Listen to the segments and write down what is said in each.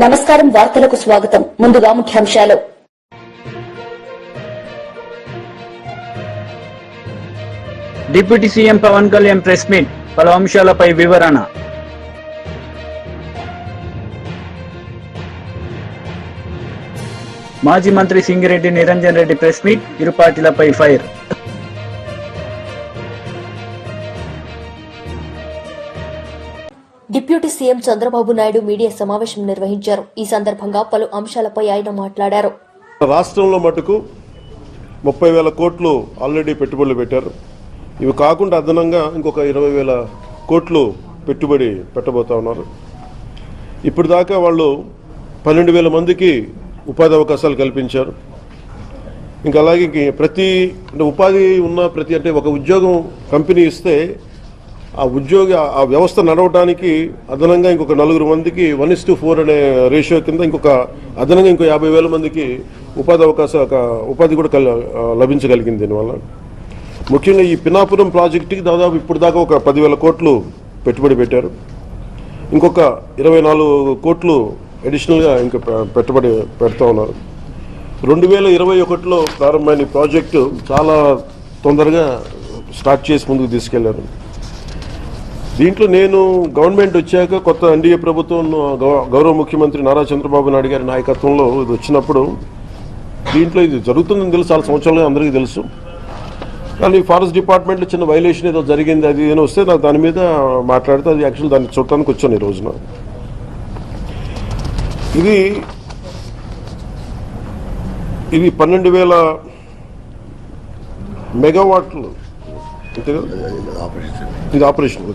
నమస్కారం వార్తలకు స్వాగతం. ముందుగా ముఖ్యాంశాలు. Deputy CM Pawan Kalyan press meet, పలు అంశాలపై వివరణ. మాజీ మంత్రి సింగిరెడ్డి నిరంజన్ రెడ్డి ప్రెస్ మీట్, ఇరు పార్టీలపై fire. Deputy CM Chandrababu Naidu media సమావేశం నిర్వహించారు. ఈ సందర్భంగా పలు అంశాలపై ఆయన మాట్లాడారు. రాష్ట్రంలో మటుకు 30,000 కోట్లు ఆల్రెడీ పెట్టుబడులు పెట్టారు. ఇవి కాకుండా అదనంగా ఇంకొక 20,000 కోట్లు పెట్టుబడి పెట్టబోతా ఉన్నారు. ఇప్పుడు దాకా వాళ్ళు 12,000 మందికి ఉపాధి అవకాశాలు కల్పించారు. ఇంకా అలాగే ప్రతి ఉపాధి ఉన్న ప్రతి అంటే ఒక ఉద్యోగం కంపెనీ ఇస్తే ఆ ఉద్యోగి ఆ వ్యవస్థ నడవడానికి అదనంగా ఇంకొక 4 మందికి 1:4 అనే రేషియో కింద ఇంకొక అదనంగా ఇంకో 50,000 మందికి ఉపాధి కూడా లభించగలిగింది. దీనివల్ల ముఖ్యంగా ఈ పినాపురం ప్రాజెక్టుకి దాదాపు ఇప్పుడు దాకా ఒక 10,000 కోట్లు పెట్టుబడి పెట్టారు. ఇంకొక 24 కోట్లు అడిషనల్గా ఇంకా పెట్టుబడి పెడతా ఉన్నారు. 2021లో ప్రారంభమైన ప్రాజెక్టు చాలా తొందరగా స్టార్ట్ చేసి ముందుకు తీసుకెళ్లారు. దీంట్లో నేను గవర్నమెంట్ వచ్చాక కొత్త ఎన్డీఏ ప్రభుత్వం గౌరవ ముఖ్యమంత్రి నారా చంద్రబాబు నాయుడు గారి నాయకత్వంలో ఇది వచ్చినప్పుడు దీంట్లో ఇది జరుగుతుందని తెలుసు, చాలా సంవత్సరాలుగా అందరికీ తెలుసు. కానీ ఫారెస్ట్ డిపార్ట్మెంట్లో చిన్న వైలేషన్ ఏదో జరిగింది, అది ఏదో వస్తే నాకు దాని మీద మాట్లాడితే అది యాక్చువల్ దాన్ని చూడటానికి వచ్చాను ఈ రోజున. ఇది 12,000 మెగావాట్లు. ఇది ఆపరేషన్.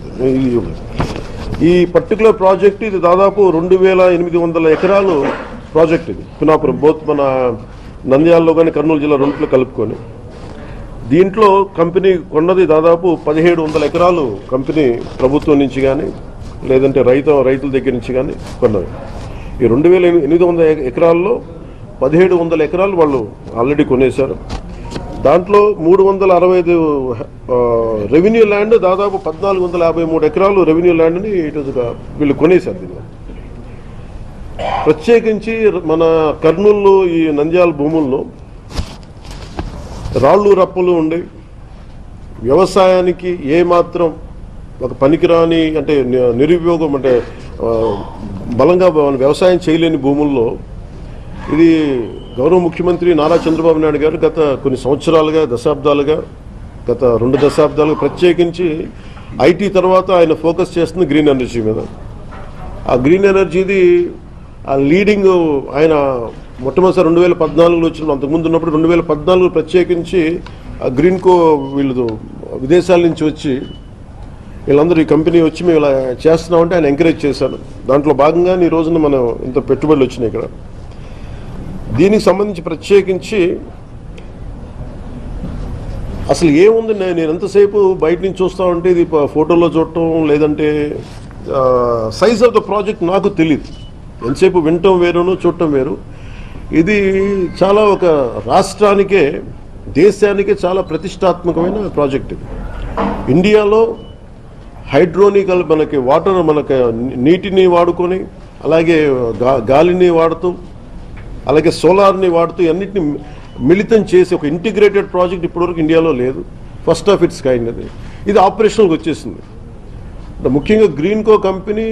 ఈ పర్టికులర్ ప్రాజెక్ట్ ఇది దాదాపు 2,800 ఎకరాలు ప్రాజెక్ట్. ఇది పినాపురం బోత్ మన నంద్యాలలో కానీ కర్నూలు జిల్లా రెండులో కలుపుకొని దీంట్లో కంపెనీ కొన్నది దాదాపు 1,700 ఎకరాలు. కంపెనీ ప్రభుత్వం నుంచి కానీ లేదంటే రైతుల దగ్గర నుంచి కానీ కొన్నది. ఈ 2,800 ఎకరాల్లో 1,700 ఎకరాలు వాళ్ళు ఆల్రెడీ కొనేశారు. దాంట్లో 365 రెవెన్యూ ల్యాండ్, దాదాపు 1,453 ఎకరాలు రెవెన్యూ ల్యాండ్ని వీళ్ళు కొనేశారు. దీన్ని ప్రత్యేకించి మన కర్నూలు ఈ నంద్యాల భూముల్లో రాళ్ళు రప్పలు ఉండి వ్యవసాయానికి ఏమాత్రం ఒక పనికిరాని అంటే నిరుపయోగం అంటే బలంగా వ్యవసాయం చేయలేని భూముల్లో ఇది గౌరవ ముఖ్యమంత్రి నారా చంద్రబాబు నాయుడు గారు గత కొన్ని సంవత్సరాలుగా గత 2 దశాబ్దాలుగా ప్రత్యేకించి ఐటీ తర్వాత ఆయన ఫోకస్ చేస్తుంది గ్రీన్ ఎనర్జీ మీద. ఆ గ్రీన్ ఎనర్జీది ఆ లీడింగ్ ఆయన మొట్టమొదటిసారి 2014లో వచ్చిన, అంతకుముందు ఉన్నప్పుడు 2014 ప్రత్యేకించి ఆ గ్రీన్కో వీళ్ళు విదేశాల నుంచి వచ్చి వీళ్ళందరూ ఈ కంపెనీ వచ్చి మేము ఇలా చేస్తున్నామంటే ఆయన ఎంకరేజ్ చేశాను. దాంట్లో భాగంగా ఈ రోజున మనం ఇంత పెట్టుబడులు వచ్చినాయి ఇక్కడ. దీనికి సంబంధించి ప్రత్యేకించి అసలు ఏముంది, నేను ఎంతసేపు బయట నుంచి చూస్తా ఉంటే ఇది ఫోటోలో చూడటం లేదంటే సైజ్ ఆఫ్ ద ప్రాజెక్ట్ నాకు తెలియదు. ఎంతసేపు వినటం వేరును చూడటం వేరు. ఇది చాలా ఒక రాష్ట్రానికే దేశానికే చాలా ప్రతిష్టాత్మకమైన ప్రాజెక్ట్. ఇది ఇండియాలో హైడ్రోనికల్ మనకి నీటిని వాడుకొని అలాగే గాలిని వాడుతూ అలాగే సోలార్ని వాడుతూ అన్నింటినీ మిళితం చేసి ఒక ఇంటిగ్రేటెడ్ ప్రాజెక్ట్ ఇప్పటివరకు ఇండియాలో లేదు. First of it's kind. ఇది ఆపరేషనల్కి వచ్చేసింది. ముఖ్యంగా గ్రీన్కో కంపెనీ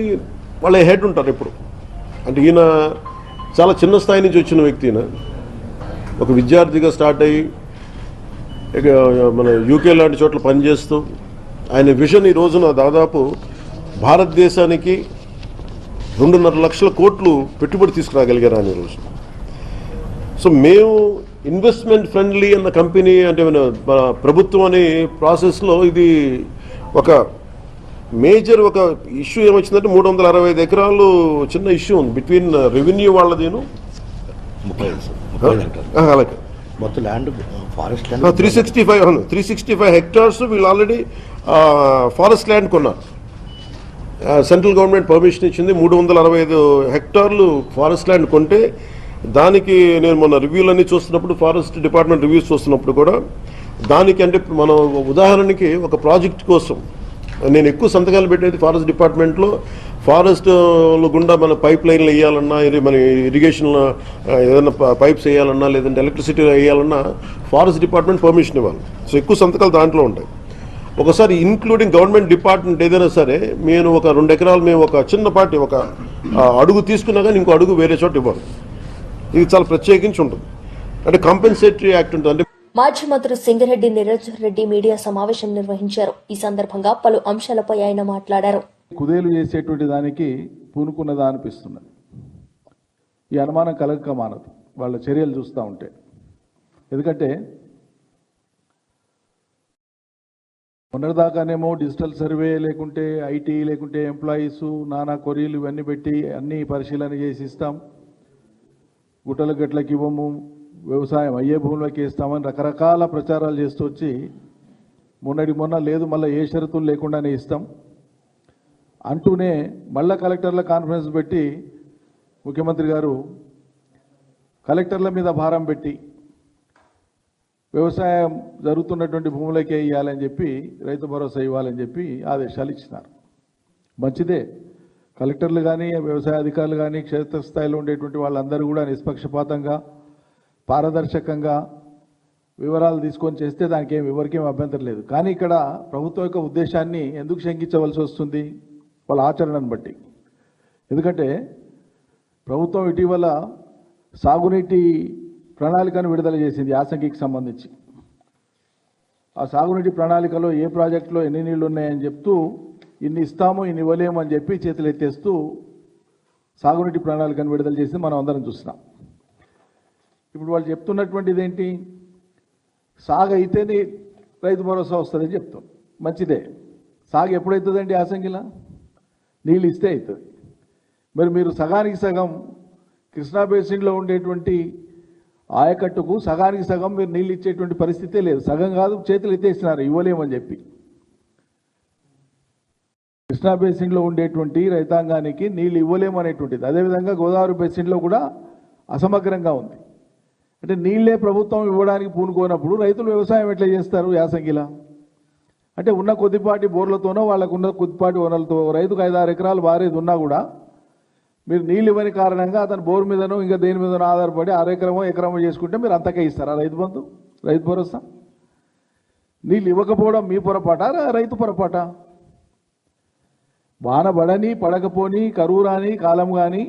వాళ్ళ హెడ్ ఉంటారు ఇప్పుడు. అంటే ఈయన చాలా చిన్న స్థాయి నుంచి వచ్చిన వ్యక్తి. ఈయన ఒక విద్యార్థిగా స్టార్ట్ అయ్యి మన యూకే లాంటి చోట్ల పనిచేస్తూ ఆయన విజన్ ఈ రోజున దాదాపు భారతదేశానికి 2.5 లక్షల కోట్లు పెట్టుబడి తీసుకురాగలిగారు ఆయన ఈ రోజు. సో మేము ఇన్వెస్ట్మెంట్ ఫ్రెండ్లీ అన్న కంపెనీ అంటే మన ప్రభుత్వం అనే ప్రాసెస్లో ఇది ఒక మేజర్ ఒక ఇష్యూ ఏమొచ్చిందంటే 365 ఎకరాలు చిన్న ఇష్యూ ఉంది బిట్వీన్ రెవెన్యూ వాళ్ళదేను అలాగే మొత్తం ల్యాండ్ ఫారెస్ట్ ల్యాండ్ 365 హెక్టార్స్ వీళ్ళు ఆల్రెడీ ఫారెస్ట్ ల్యాండ్ కొన్నారు. సెంట్రల్ గవర్నమెంట్ పర్మిషన్ ఇచ్చింది. 365 హెక్టార్లు ఫారెస్ట్ ల్యాండ్ కొంటే దానికి నేను మొన్న రివ్యూలన్నీ చూస్తున్నప్పుడు ఫారెస్ట్ డిపార్ట్మెంట్ రివ్యూస్ చూస్తున్నప్పుడు కూడా దానికి అంటే మనం ఉదాహరణకి ఒక ప్రాజెక్ట్ కోసం నేను ఎక్కువ సంతకాలు పెట్టేది ఫారెస్ట్ డిపార్ట్మెంట్లో ఫారెస్ట్ గుండా మన పైప్ లైన్లు వేయాలన్నా, మన ఇరిగేషన్ ఏదైనా పైప్స్ వేయాలన్నా, లేదంటే ఎలక్ట్రిసిటీ వేయాలన్నా ఫారెస్ట్ డిపార్ట్మెంట్ పర్మిషన్ ఇవ్వాలి. సో ఎక్కువ సంతకాలు దాంట్లో ఉంటాయి. ఒకసారి ఇంక్లూడింగ్ గవర్నమెంట్ డిపార్ట్మెంట్ ఏదైనా సరే, నేను ఒక 2 ఎకరాలు మేము ఒక చిన్నపాటి ఒక అడుగు తీసుకున్నా కానీ ఇంకో అడుగు వేరే చోట ఇవ్వాలి. ఇది చాలా ప్రత్యేకించి ఉంటుంది. అంటే కాంపెన్సేటరీ యాక్ట్ ఉంటుంది. అంటే మాజీ మంత్రి సింగరెడ్డి నిరంజన్ రెడ్డి మీడియా సమావేశం నిర్వహించారు. ఈ సందర్భంగా పలు అంశాలపై ఆయన మాట్లాడారు. కుదేలు చేసేటువంటి దానికి పూనుకున్నదా అనిపిస్తున్నది. ఈ అనుమానం కలగక మానదు వాళ్ళ చర్యలు చూస్తూ ఉంటే. ఎందుకంటే మొన్నటిదాకానేమో డిజిటల్ సర్వే లేకుంటే ఐటీ లేకుంటే ఎంప్లాయీస్ నానా కొరీలు ఇవన్నీ పెట్టి అన్నీ పరిశీలన చేసి ఇస్తాం, గుట్టల గట్లకి ఇవ్వము, వ్యవసాయం అయ్యే భూములకి ఇస్తామని రకరకాల ప్రచారాలు చేస్తూ వచ్చి మొన్న లేదు మళ్ళీ ఏ షరతులు లేకుండానే ఇస్తాం అంటూనే మళ్ళా కలెక్టర్ల కాన్ఫరెన్స్ పెట్టి ముఖ్యమంత్రి గారు కలెక్టర్ల మీద భారం పెట్టి వ్యవసాయం జరుగుతున్నటువంటి భూములకే ఇవ్వాలని చెప్పి, రైతు భరోసా ఇవ్వాలని చెప్పి ఆదేశాలు ఇచ్చినారు. మంచిదే. కలెక్టర్లు కానీ వ్యవసాయ అధికారులు కానీ క్షేత్రస్థాయిలో ఉండేటువంటి వాళ్ళందరూ కూడా నిష్పక్షపాతంగా పారదర్శకంగా వివరాలు తీసుకొని చేస్తే దానికి ఎవరికేం అభ్యంతరం లేదు. కానీ ఇక్కడ ప్రభుత్వం యొక్క ఉద్దేశాన్ని ఎందుకు శంకించవలసి వస్తుంది? వాళ్ళ ఆచరణను బట్టి. ఎందుకంటే ప్రభుత్వం ఇటీవల సాగునీటి ప్రణాళికను విడుదల చేసింది యాసంగికి సంబంధించి. ఆ సాగునీటి ప్రణాళికలో ఏ ప్రాజెక్టులో ఎన్ని నీళ్లు ఉన్నాయని చెప్తూ ఇన్ని ఇస్తాము ఇన్ని ఇవ్వలేము అని చెప్పి చేతులు ఎత్తేస్తూ సాగునీటి ప్రణాళికను విడుదల చేసి మనం అందరం చూస్తున్నాం. ఇప్పుడు వాళ్ళు చెప్తున్నటువంటిది ఏంటి? సాగు అయితేనే రైతు భరోసా వస్తుందని చెప్తాం. మంచిదే. సాగు ఎప్పుడవుతుందండి? యాసంగిలా నీళ్ళు ఇస్తే అవుతుంది. మరి మీరు సగానికి సగం కృష్ణా బేసిన్లో ఉండేటువంటి ఆయకట్టుకు సగానికి సగం మీరు నీళ్ళు ఇచ్చేటువంటి పరిస్థితే లేదు. సగం కాదు, చేతులు ఎత్తేసినారు ఇవ్వలేమని చెప్పి. కృష్ణా బేసిన్లో ఉండేటువంటి రైతాంగానికి నీళ్ళు ఇవ్వలేమనేటువంటిది. అదేవిధంగా గోదావరి బేసిన్లో కూడా అసమగ్రంగా ఉంది. అంటే నీళ్లే ప్రభుత్వం ఇవ్వడానికి పూనుకోనప్పుడు రైతులు వ్యవసాయం ఎట్లా చేస్తారు యాసంగిలా? అంటే ఉన్న కొద్దిపాటి బోర్లతోనో వాళ్ళకున్న కొద్దిపాటి వనరులతో రైతుకు 5-6 ఎకరాలు వారేది ఉన్నా కూడా మీరు నీళ్ళు ఇవ్వని కారణంగా అతను బోర్ మీదనో ఇంకా దేని మీదనో ఆధారపడి 6 ఎకరమో చేసుకుంటే మీరు అంతకే ఇస్తారా రైతు బంధు, రైతు భరోసా? నీళ్ళు ఇవ్వకపోవడం మీ పొరపాట, రైతు పొరపాట? వాన పడని పడకపోని కరువు రాని కాలం కానీ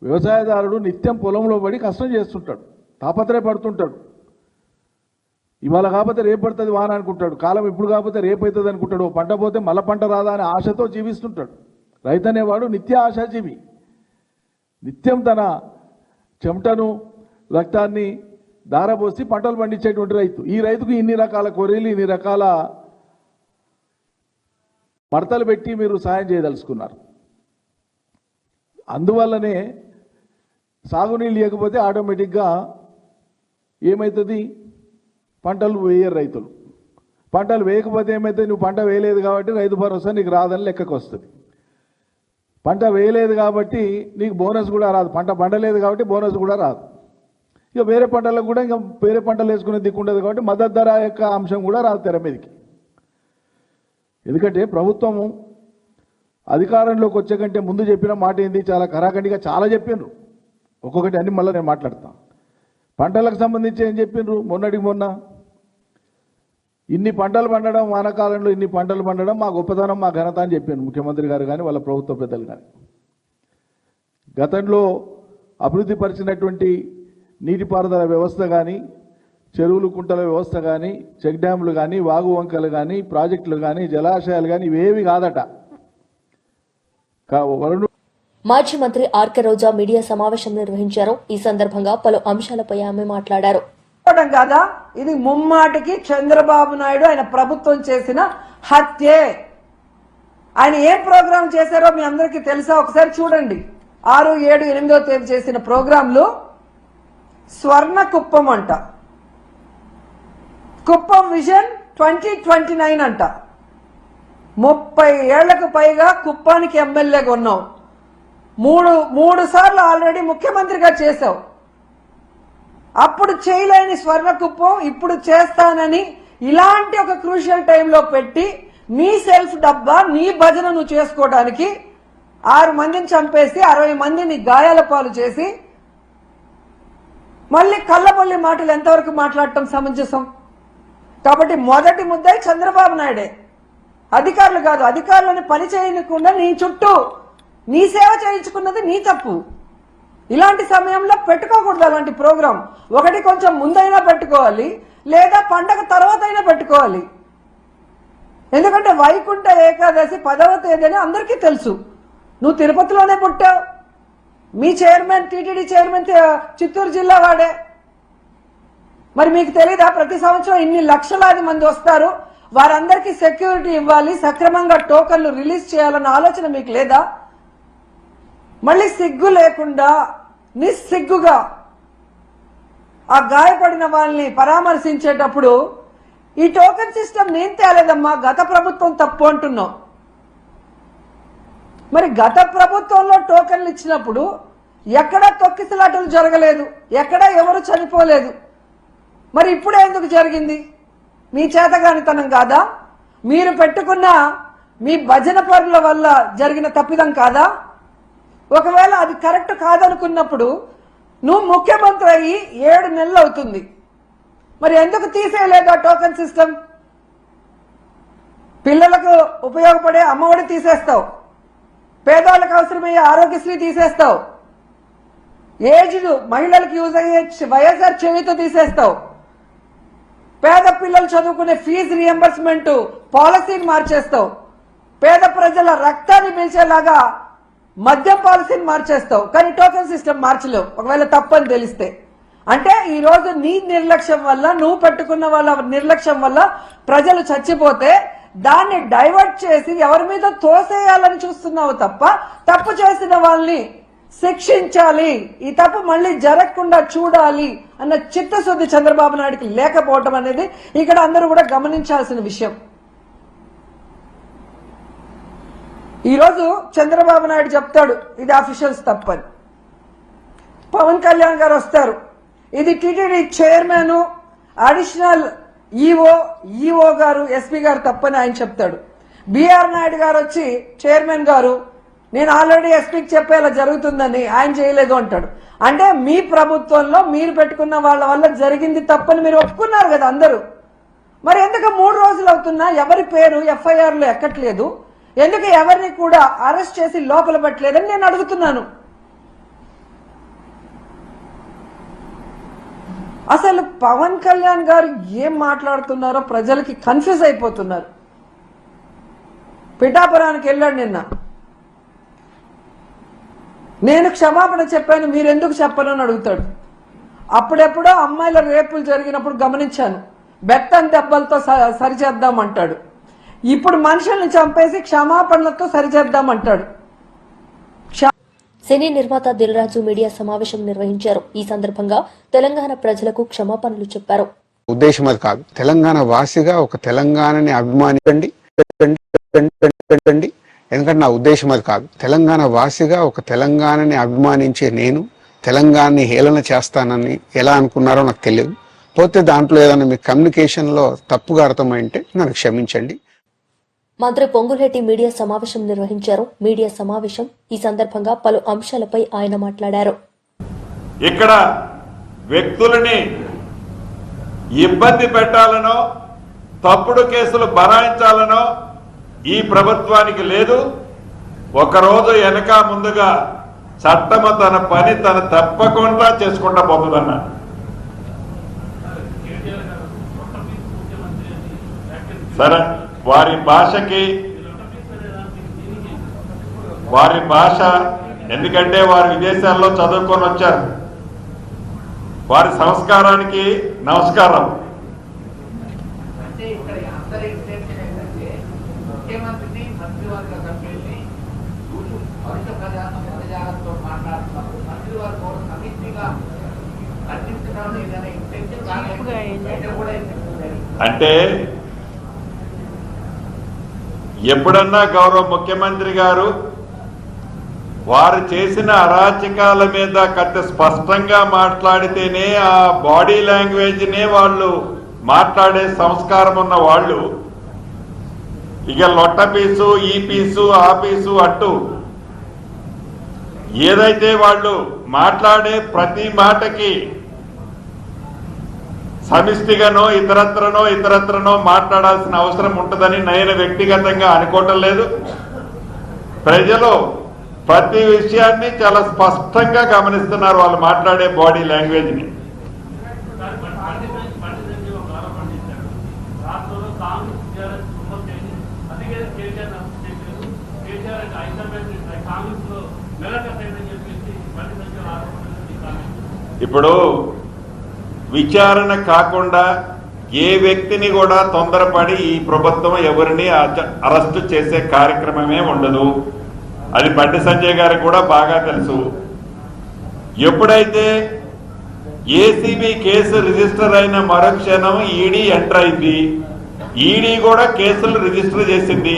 వ్యవసాయదారుడు నిత్యం పొలంలో పడి కష్టం చేస్తుంటాడు, తాపత్రయపడుతుంటాడు. ఇవాళ కాకపోతే రేపు పడుతుంది వాన అనుకుంటాడు, కాలం ఇప్పుడు కాకపోతే రేపు అవుతుంది అనుకుంటాడు, పంట పోతే మళ్ళీ పంట రాదా అనే ఆశతో జీవిస్తుంటాడు. రైతు అనేవాడు నిత్య ఆశాజీవి. నిత్యం తన చెమటను రక్తాన్ని దారబోసి పంటలు పండించేటువంటి రైతు. ఈ రైతుకు ఇన్ని రకాల కొర్రీలు ఇన్ని రకాల మడతలు పెట్టి మీరు సాయం చేయదలుచుకున్నారు. అందువల్లనే సాగునీళ్ళు లేకపోతే ఆటోమేటిక్గా ఏమవుతుంది? పంటలు వేయరు రైతులు. పంటలు వేయకపోతే ఏమవుతుంది? నువ్వు పంట వేయలేదు కాబట్టి రైతు భరోసా నీకు రాదని లెక్కకు వస్తుంది. పంట వేయలేదు కాబట్టి నీకు బోనస్ కూడా రాదు. పంట పండలేదు కాబట్టి బోనస్ కూడా రాదు. ఇక వేరే పంటలకు కూడా ఇంకా వేరే పంటలు వేసుకునే దిక్కుండదు కాబట్టి మద్దతు ధర యొక్క అంశం కూడా రాదు తెర మీదకి. ఎందుకంటే ప్రభుత్వము అధికారంలోకి వచ్చే కంటే ముందు చెప్పిన మాట ఏంది? చాలా కరాఖండిగా చాలా చెప్పిండ్రు. ఒక్కొక్కటి అన్ని మళ్ళీ నేను మాట్లాడతాను. పంటలకు సంబంధించి ఏం చెప్పిండ్రు? మొన్నటికి మొన్న ఇన్ని పంటలు పండడం, వానాకాలంలో ఇన్ని పంటలు పండడం మా గొప్పతనం, మా ఘనత అని చెప్పాను ముఖ్యమంత్రి గారు కానీ వాళ్ళ ప్రభుత్వ పెద్దలు కానీ. గతంలో అభివృద్ధి పరిచినటువంటి నీటిపారుదల వ్యవస్థ కానీ, చెరువులు కుంటల వ్యవస్థ కానీ, చెక్ డ్యాములు కానీ, వాగు వంకలు కానీ, ప్రాజెక్టులు కానీ, జలాశయాలు కానీ ఇవేవి కాదట. మాజీ మంత్రి ఆర్కే రోజా మీడియా సమావేశం నిర్వహించారు. ఈ సందర్భంగా పలు అంశాలపై ఆమె మాట్లాడారు. కదా ఇది ముమ్మాటికి చంద్రబాబు నాయుడు ఆయన ప్రభుత్వం చేసిన హత్యే. ఆయన ఏం ప్రోగ్రాం చేశారో మీ అందరికీ తెలుసా? ఒకసారి చూడండి. 6, 7, 8వ తేదీ చేసిన ప్రోగ్రాంలు స్వర్ణ కుప్పం అంట, కుప్పం విజన్ 2029 అంట. 30 ఏళ్లకు పైగా కుప్పానికి ఎమ్మెల్యేగా ఉన్నావు. మూడు సార్లు ఆల్రెడీ ముఖ్యమంత్రిగా చేశావు. అప్పుడు చేయలేని స్వర్ణ కుప్పం ఇప్పుడు చేస్తానని ఇలాంటి ఒక క్రూషియల్ టైంలో పెట్టి నీ సెల్ఫ్ డబ్బా నీ భజన నువ్వు చేసుకోవడానికి 6 మందిని చంపేసి 60 మందిని గాయాల పాలు చేసి మళ్ళీ కళ్ళబొల్లి మాటలు ఎంతవరకు మాట్లాడటం సమంజసం? కాబట్టి మొదటి ముద్దాయి చంద్రబాబు నాయుడే, అధికారులు కాదు. అధికారులను పని చేయకుండా నీ చుట్టూ నీ సేవ చేయించుకున్నది నీ తప్పు. ఇలాంటి సమయంలో పెట్టుకోకూడదు అలాంటి ప్రోగ్రాం. ఒకటి కొంచెం ముందైనా పెట్టుకోవాలి, లేదా పండగ తర్వాత అయినా పెట్టుకోవాలి. ఎందుకంటే వైకుంఠ ఏకాదశి 10వ తేదీని అందరికీ తెలుసు. నువ్వు తిరుపతిలోనే పుట్టావు, మీ చైర్మన్ టీటీడీ చైర్మన్ చిత్తూరు జిల్లా వాడే. మరి మీకు తెలీదా ప్రతి సంవత్సరం ఇన్ని లక్షలాది మంది వస్తారు, వారందరికీ సెక్యూరిటీ ఇవ్వాలి, సక్రమంగా టోకన్లు రిలీజ్ చేయాలన్న ఆలోచన మీకు లేదా? మళ్ళీ సిగ్గు లేకుండా నిస్సిగ్గుగా ఆ గాయపడిన వాళ్ళని పరామర్శించేటప్పుడు ఈ టోకెన్ సిస్టమ్ నేను తేలేదమ్మా, గత ప్రభుత్వం తప్పు అంటున్నాం. మరి గత ప్రభుత్వంలో టోకెన్లు ఇచ్చినప్పుడు ఎక్కడా తొక్కిసలాటలు జరగలేదు, ఎక్కడా ఎవరు చనిపోలేదు. మరి ఇప్పుడే ఎందుకు జరిగింది? మీ చేతగానితనం కాదా? మీరు పెట్టుకున్న మీ భజన పరుల వల్ల జరిగిన తప్పిదం కాదా? ఒకవేళ అది కరెక్ట్ కాదనుకున్నప్పుడు నువ్వు ముఖ్యమంత్రి అయ్యి 7 నెలలు అవుతుంది, మరి ఎందుకు తీసేయలేదు ఆ టోకెన్ సిస్టమ్? పిల్లలకు ఉపయోగపడే అమ్మఒడి తీసేస్తావు, పేదవాళ్ళకు అవసరమయ్యే ఆరోగ్యశ్రీ తీసేస్తావు, ఏజ్డ్ మహిళలకు యూజ్ అయ్యే వైఎస్ఆర్ చేయూత తీసేస్తావు, పేద పిల్లలు చదువుకునే ఫీజు రియంబర్స్మెంట్ పాలసీని మార్చేస్తావు, పేద ప్రజల రక్తాన్ని పీల్చేలాగా మద్యం పాలసీని మార్చేస్తావు, కానీ టోకెన్ సిస్టమ్ మార్చలేవు ఒకవేళ తప్పని తెలిస్తే. అంటే ఈ రోజు నీ నిర్లక్ష్యం వల్ల, నువ్వు పెట్టుకున్న వాళ్ళ నిర్లక్ష్యం వల్ల ప్రజలు చచ్చిపోతే దాన్ని డైవర్ట్ చేసి ఎవరి మీద తోసేయాలని చూస్తున్నావు తప్ప, తప్పు చేసిన వాళ్ళని శిక్షించాలి, ఈ తప్పు మళ్ళీ జరగకుండా చూడాలి అన్న చిత్తశుద్ధి చంద్రబాబు నాయుడికి లేకపోవటం అనేది ఇక్కడ అందరూ కూడా గమనించాల్సిన విషయం. ఈరోజు చంద్రబాబు నాయుడు చెప్తాడు ఇది అఫీషియల్స్ తప్పని, పవన్ కళ్యాణ్ గారు వస్తారు ఇది టీటీడీ చైర్మన్ అడిషనల్ ఈఓ గారు ఎస్పీ గారు తప్పని ఆయన చెప్తాడు. బిఆర్ నాయుడు గారు వచ్చి చైర్మన్ గారు నేను ఆల్రెడీ ఎస్పీకి చెప్పేలా జరుగుతుందని ఆయన చేయలేదు అంటాడు. అంటే మీ ప్రభుత్వంలో మీరు పెట్టుకున్న వాళ్ళ వల్ల జరిగింది తప్పని మీరు ఒప్పుకున్నారు కదా అందరూ. మరి ఎందుకు 3 రోజులు అవుతున్నా ఎవరి పేరు ఎఫ్ఐఆర్ లో ఎక్కట్లేదు? ఎందుకు ఎవరిని కూడా అరెస్ట్ చేసి లోపల పెట్టలేదని నేను అడుగుతున్నాను. అసలు పవన్ కళ్యాణ్ గారు ఏం మాట్లాడుతున్నారో ప్రజలకి కన్ఫ్యూజ్ అయిపోతున్నారు. పిఠాపురానికి వెళ్ళాడు నిన్న, నేను క్షమాపణ చెప్పాను మీరెందుకు చెప్పను అని అడుగుతాడు. అప్పుడెప్పుడో అమ్మాయిల రేపులు జరిగినప్పుడు గమనించాను, బెత్తం దెబ్బలతో సరిచేద్దామంటాడు. ఇప్పుడు మనుషుల్ని చంపేసి క్షమాపణలతో సరిచేద్దామంటాడు. సినీ నిర్మాత దిల్ రాజు మీడియా సమావేశం నిర్వహించారు. ఈ సందర్భంగా తెలంగాణ ప్రజలకు క్షమాపణలు చెప్పారు. ఉద్దేశం అది కాదు. తెలంగాణ వాసిగా ఒక తెలంగాణని అభిమానించండి, ఎందుకంటే నా ఉద్దేశం అది కాదు. తెలంగాణ వాసిగా ఒక తెలంగాణని అభిమానించే నేను తెలంగాణని హేళన చేస్తానని ఎలా అనుకున్నారో నాకు తెలియదు. పోతే దాంట్లో ఏదైనా మీ కమ్యూనికేషన్లో తప్పుగా అర్థమైంటే నన్ను క్షమించండి. మంత్రి పొంగులేటి మీడియా సమావేశం నిర్వహించారు. మీడియా సమావేశం ఈ సందర్భంగా పలు అంశాలపై ఆయన మాట్లాడారు. ఇక్కడ వ్యక్తులని ఇబ్బంది పెట్టాలనో తప్పుడు కేసులు బనాయించాలనో ఈ ప్రభుత్వానికి లేదు. ఒకరోజు వెనక ముందుగా చట్టము తన పని తను తప్పకుండా చేసుకుంటా పోతుందన్న. సరే, వారి భాష ఎందుకంటే వారు విదేశాల్లో చదువుకొని వచ్చారు, వారి సంస్కారానికి నమస్కారం. అంటే ఎప్పుడన్నా గౌరవ ముఖ్యమంత్రి గారు వారు చేసిన అరాచకాల మీద కత్తి స్పష్టంగా మాట్లాడితేనే ఆ బాడీ లాంగ్వేజ్నే వాళ్ళు మాట్లాడే సంస్కారం ఉన్న వాళ్ళు ఇక లొట్ట పీసు ఈ పీసు ఆ పీసు అంటూ ఏదైతే వాళ్ళు మాట్లాడే ప్రతి మాటకి సమిష్టిగానో ఇతరత్రనో మాట్లాడాల్సిన అవసరం ఉంటుందని నేను వ్యక్తిగతంగా అనుకోవటం లేదు. ప్రజలు ప్రతి విషయాన్ని చాలా స్పష్టంగా గమనిస్తున్నారు వాళ్ళు మాట్లాడే బాడీ లాంగ్వేజ్ని. ఇప్పుడు విచారణ కాకుండా ఏ వ్యక్తిని కూడా తొందరపడి ఈ ప్రభుత్వం ఎవరిని అరెస్టు చేసే కార్యక్రమమే ఉండదు. అది బండి సంజయ్ గారికి కూడా బాగా తెలుసు. ఎప్పుడైతే ఏసీబీ కేసు రిజిస్టర్ అయిన మరుక్షణం ఈడీ ఎంటర్ అయింది. ఈడీ కూడా కేసులు రిజిస్టర్ చేసింది.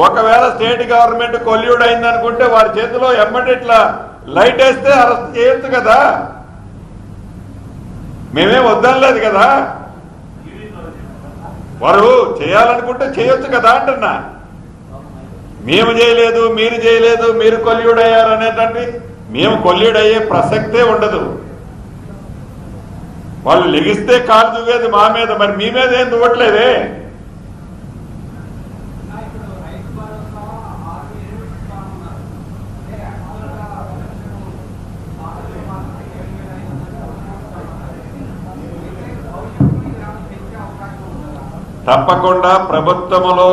ఒకవేళ స్టేట్ గవర్నమెంట్ కొల్యూడ్ అయింది అనుకుంటే వారి చేతిలో ఎమ్మటిట్లా లైట్ వేస్తే అరెస్ట్ చేయొచ్చు కదా. మేమేం వద్దనలేదు కదా. వారు చేయాలనుకుంటే చేయొచ్చు కదా అంటున్నా. మేము చేయలేదు, మీరు చేయలేదు, మీరు కొల్యూడ్ అయ్యారు అనేటువంటి మేము కొల్యూడ్ అయ్యే ప్రసక్తే ఉండదు. వాళ్ళు లెగిస్తే కాలు దువ్వేది మా మీద, మరి మీ మీద ఏం దువ్వట్లేదే. తప్పకుండా ప్రభుత్వంలో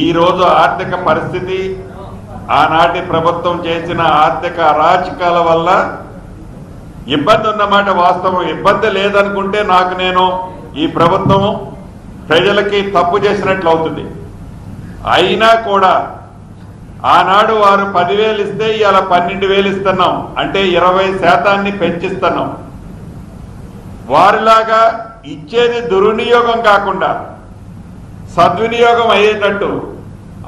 ఈరోజు ఆర్థిక పరిస్థితి, ఆనాటి ప్రభుత్వం చేసిన ఆర్థిక అరాచకాల వల్ల ఇబ్బంది ఉన్నమాట వాస్తవం. ఇబ్బంది లేదనుకుంటే నేను ఈ ప్రభుత్వం ప్రజలకి తప్పు చేసినట్లు అవుతుంది. అయినా కూడా ఆనాడు వారు 10,000 ఇస్తే ఇవాళ 12,000 ఇస్తున్నాం, అంటే 20% పెంచిస్తున్నాం. వారిలాగా ఇచ్చేది దుర్వినియోగం కాకుండా సద్వినియోగం అయ్యేటట్టు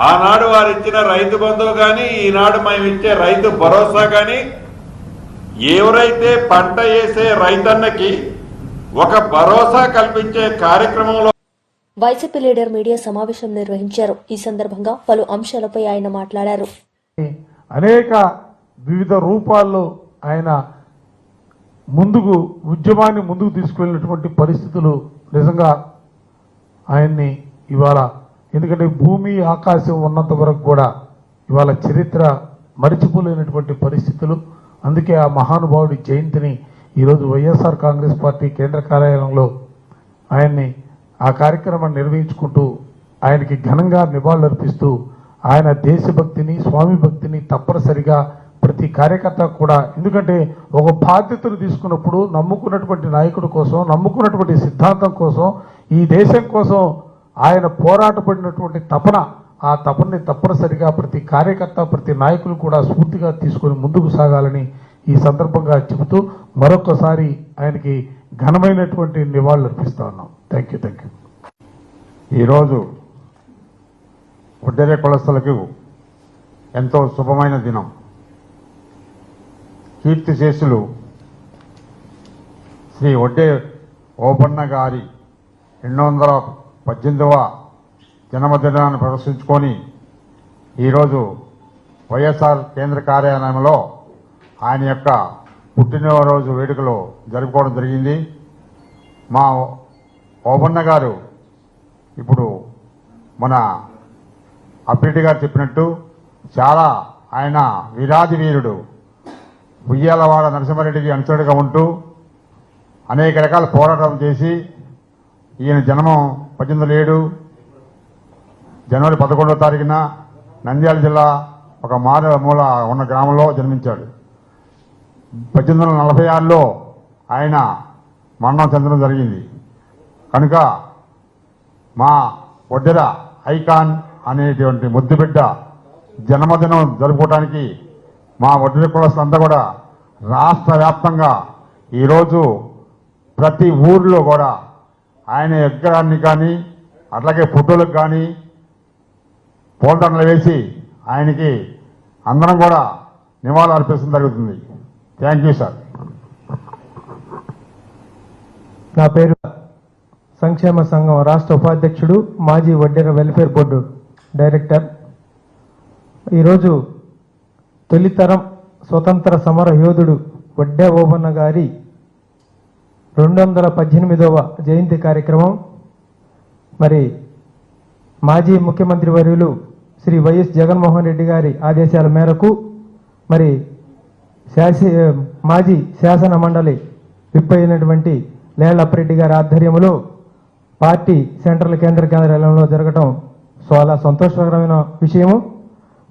ఆనాడు వారు ఇచ్చిన రైతు బంధువు కానీ, ఈనాడు మేము ఇచ్చే రైతు భరోసా కానీ ఎవరైతే పంట వేసే రైతన్నకి ఒక భరోసా కల్పించే కార్యక్రమంలో వైసీపీ లీడర్ మీడియా సమావేశం నిర్వహించారు. ఈ సందర్భంగా పలు అంశాలపై ఆయన మాట్లాడారు. అనేక వివిధ రూపాల్లో ఆయన ఉద్యమాన్ని ముందుకు తీసుకువెళ్ళినటువంటి పరిస్థితులు నిజంగా ఆయన్ని ఇవాళ, ఎందుకంటే భూమి ఆకాశం ఉన్నంత వరకు కూడా ఇవాళ చరిత్ర మరిచిపోలేనటువంటి పరిస్థితులు. అందుకే ఆ మహానుభావుడి జయంతిని ఈరోజు వైఎస్ఆర్ కాంగ్రెస్ పార్టీ కేంద్ర కార్యాలయంలో ఆయన్ని ఆ కార్యక్రమాన్ని నిర్వహించుకుంటూ ఆయనకి ఘనంగా నివాళులర్పిస్తూ ఆయన దేశభక్తిని, స్వామి భక్తిని తప్పనిసరిగా ప్రతి కార్యకర్త కూడా, ఎందుకంటే ఒక బాధ్యతను తీసుకున్నప్పుడు నమ్ముకున్నటువంటి నాయకుడి కోసం, నమ్ముకున్నటువంటి సిద్ధాంతం కోసం, ఈ దేశం కోసం ఆయన పోరాటపడినటువంటి తపన, ఆ తపనని తప్పనిసరిగా ప్రతి కార్యకర్త, ప్రతి నాయకులు కూడా స్ఫూర్తిగా తీసుకొని ముందుకు సాగాలని ఈ సందర్భంగా చెబుతూ మరొకసారి ఆయనకి ఘనమైనటువంటి నివాళులు అర్పిస్తా ఉన్నాం. Thank you. ఈరోజు ఒడ్డెర కులస్తులకు ఎంతో శుభమైన దినం. కీర్తిశేషులు శ్రీ ఒడ్డే ఓబన్న గారి 218వ జన్మదినాన్ని ప్రదర్శించుకొని ఈరోజు వైఎస్ఆర్ కేంద్ర కార్యాలయంలో ఆయన యొక్క పుట్టినరోజు వేడుకలు జరుపుకోవడం జరిగింది. మా ఓబన్న గారు ఇప్పుడు మన అప్పిరెడ్డి గారు చెప్పినట్టు చాలా ఆయన వీరాది వీరుడు. ఉయ్యాలవాడ నరసింహారెడ్డికి అనుచరుడిగా ఉంటూ అనేక రకాల పోరాటం చేసి ఈయన జన్మం 1807 జనవరి 11వ తారీఖున నంద్యాల జిల్లా ఒక మారుమూల ఉన్న గ్రామంలో జన్మించాడు. 1846లో ఆయన మరణం చెందడం జరిగింది. కనుక మా ఒడ్డెర ఐకాన్ అనేటువంటి ముద్దుబిడ్డ జన్మదినం జరుపుకోవడానికి మా ఒడ్డెర కులస్తులంతా కూడా రాష్ట్ర వ్యాప్తంగా ఈరోజు ప్రతి ఊరిలో కూడా ఆయన విగ్రహాన్ని కానీ అట్లాగే ఫోటోలకు కానీ పూలదండలు వేసి ఆయనకి అందరం కూడా నివాళులు అర్పించడం జరుగుతుంది. Thank you sir. నా పేరు సంక్షేమ సంఘం రాష్ట్ర ఉపాధ్యక్షుడు, మాజీ వడ్డెర వెల్ఫేర్ బోర్డు డైరెక్టర్. ఈరోజు తొలితరం స్వతంత్ర సమర యోధుడు వడ్డే ఓబన్న గారి 218వ జయంతి కార్యక్రమం మరి మాజీ ముఖ్యమంత్రి వర్యులు శ్రీ వైఎస్ జగన్మోహన్ రెడ్డి గారి ఆదేశాల మేరకు మరి మాజీ శాసన మండలి విప్ అయినటువంటి లేళ్లప్పిరెడ్డి గారి ఆధ్వర్యంలో పార్టీ సెంట్రల్ కేంద్ర కార్యాలయంలో జరగటం చాలా సంతోషకరమైన విషయము.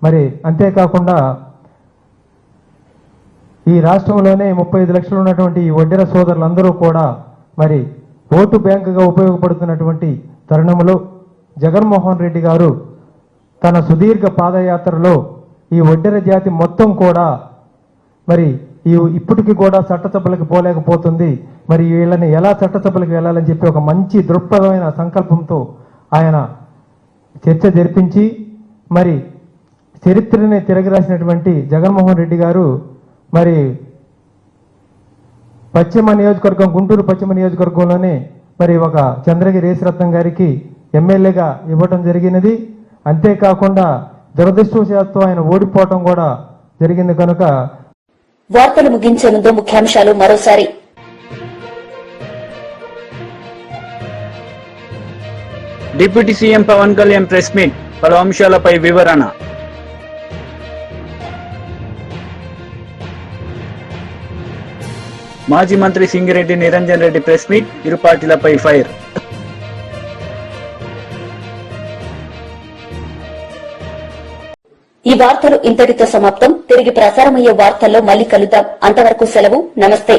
మరి అంతేకాకుండా ఈ రాష్ట్రంలోనే 35 లక్షలు ఉన్నటువంటి ఈ వడ్డెర సోదరులందరూ కూడా మరి ఓటు బ్యాంకుగా ఉపయోగపడుతున్నటువంటి తరుణంలో జగన్మోహన్ రెడ్డి గారు తన సుదీర్ఘ పాదయాత్రలో ఈ వడ్డెర జాతి మొత్తం కూడా మరి ఇప్పటికీ కూడా చట్టసభలకు పోలేకపోతుంది, మరి వీళ్ళని ఎలా చట్టసభలకు వెళ్ళాలని చెప్పి ఒక మంచి దృక్పథమైన సంకల్పంతో ఆయన చర్చ జరిపించి మరి చరిత్రని తిరగరాసినటువంటి జగన్మోహన్ రెడ్డి గారు మరి పశ్చిమ నియోజకవర్గం, గుంటూరు పశ్చిమ నియోజకవర్గంలోనే మరి ఒక చంద్రగిరి యేసరత్నం గారికి ఎమ్మెల్యేగా ఇవ్వటం జరిగినది. అంతేకాకుండా దురదృష్టవశాత్తు ఆయన ఓడిపోవటం కూడా జరిగింది. కనుక వార్తలు ముగించే ముందు ముఖ్యాంశాలు మరోసారి. Deputy CM Pawan Kalyan press meet, పలు అంశాలపై వివరణ. మాజీ మంత్రి సింగిరెడ్డి నిరంజన్ రెడ్డి ప్రెస్ మీట్, ఇరు పార్టీలపై ఫైర్. ఈ వార్తలు ఇంతటితో సమాప్తం. తిరిగి ప్రసారమయ్యే వార్తల్లో మళ్ళీ కలుద్దాం. అంతవరకు సెలవు. నమస్తే.